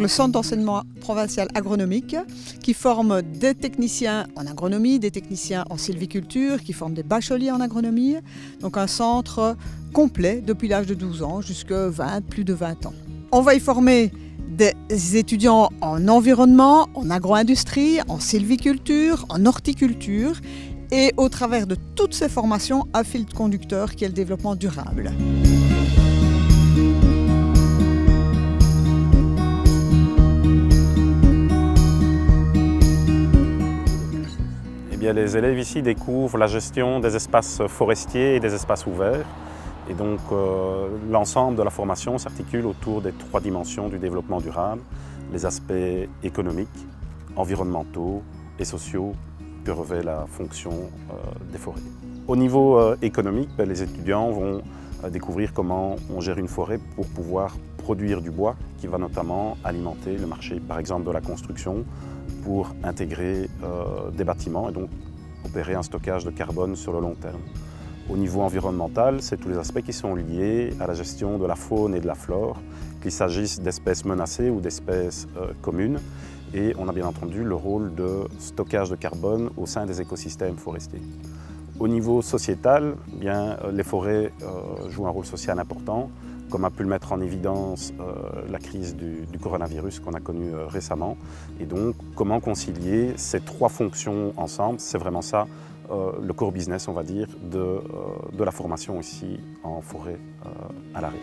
le Centre d'enseignement provincial agronomique qui forme des techniciens en agronomie, des techniciens en sylviculture, qui forment des bacheliers en agronomie. Donc un centre complet depuis l'âge de 12 ans jusqu'à plus de 20 ans. On va y former des étudiants en environnement, en agro-industrie, en sylviculture, en horticulture et au travers de toutes ces formations, un fil conducteur qui est le développement durable. Eh bien, les élèves ici découvrent la gestion des espaces forestiers et des espaces ouverts. Et donc l'ensemble de la formation s'articule autour des 3 dimensions du développement durable, les aspects économiques, environnementaux et sociaux que revêt la fonction des forêts. Au niveau économique, les étudiants vont découvrir comment on gère une forêt pour pouvoir produire du bois qui va notamment alimenter le marché, par exemple de la construction, pour intégrer des bâtiments et donc opérer un stockage de carbone sur le long terme. Au niveau environnemental, c'est tous les aspects qui sont liés à la gestion de la faune et de la flore, qu'il s'agisse d'espèces menacées ou d'espèces communes. Et on a bien entendu le rôle de stockage de carbone au sein des écosystèmes forestiers. Au niveau sociétal, les forêts jouent un rôle social important, comme a pu le mettre en évidence la crise du coronavirus qu'on a connue récemment. Et donc, comment concilier ces 3 fonctions ensemble, c'est vraiment ça le core business, on va dire, de la formation ici en forêt à l'Arré.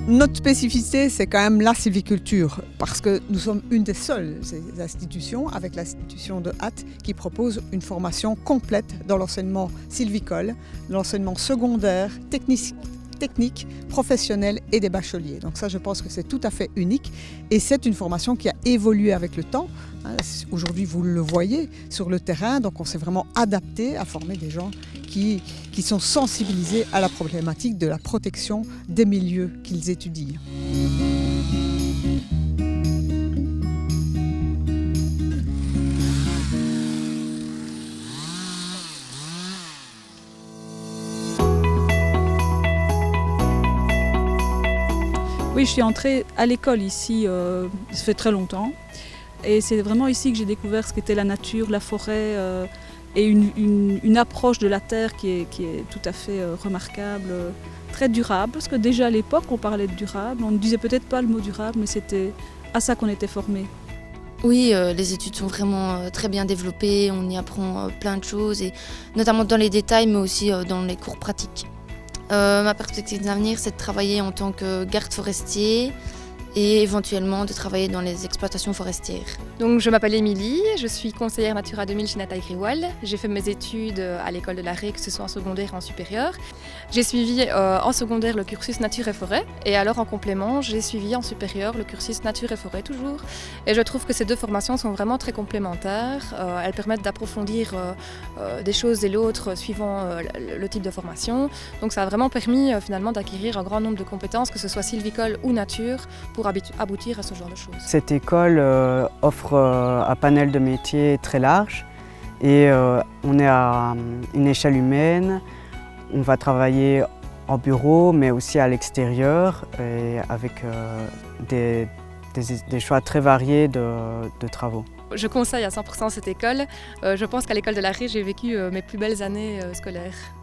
Notre spécificité, c'est quand même la sylviculture, parce que nous sommes une des seules institutions, avec l'institution de Hatt, qui propose une formation complète dans l'enseignement sylvicole, l'enseignement secondaire, technique, professionnel et des bacheliers. Donc ça, je pense que c'est tout à fait unique et c'est une formation qui a évolué avec le temps. Aujourd'hui, vous le voyez sur le terrain, donc on s'est vraiment adapté à former des gens qui sont sensibilisés à la problématique de la protection des milieux qu'ils étudient. Oui, je suis entrée à l'école ici, ça fait très longtemps. Et c'est vraiment ici que j'ai découvert ce qu'était la nature, la forêt et une approche de la terre qui est tout à fait remarquable, très durable. Parce que déjà à l'époque, on parlait de durable. On ne disait peut-être pas le mot durable, mais c'était à ça qu'on était formés. Oui, les études sont vraiment très bien développées. On y apprend plein de choses, et notamment dans les détails, mais aussi dans les cours pratiques. Ma perspective d'avenir, c'est de travailler en tant que garde forestier et éventuellement de travailler dans les exploitations forestières. Donc, je m'appelle Émilie, je suis conseillère Natura 2000 chez Nataï Griwal. J'ai fait mes études à l'école de l'Arré, que ce soit en secondaire et en supérieur. J'ai suivi en secondaire le cursus nature et forêt, et alors en complément, j'ai suivi en supérieur le cursus nature et forêt toujours. Et je trouve que ces 2 formations sont vraiment très complémentaires. Elles permettent d'approfondir des choses et l'autre suivant le type de formation. Donc ça a vraiment permis finalement d'acquérir un grand nombre de compétences, que ce soit sylvicole ou nature, pour aboutir à ce genre de choses. Cette école offre un panel de métiers très large et on est à une échelle humaine. On va travailler en bureau mais aussi à l'extérieur et avec des choix très variés de travaux. Je conseille à 100% cette école. Je pense qu'à l'école de l'Arré, j'ai vécu mes plus belles années scolaires.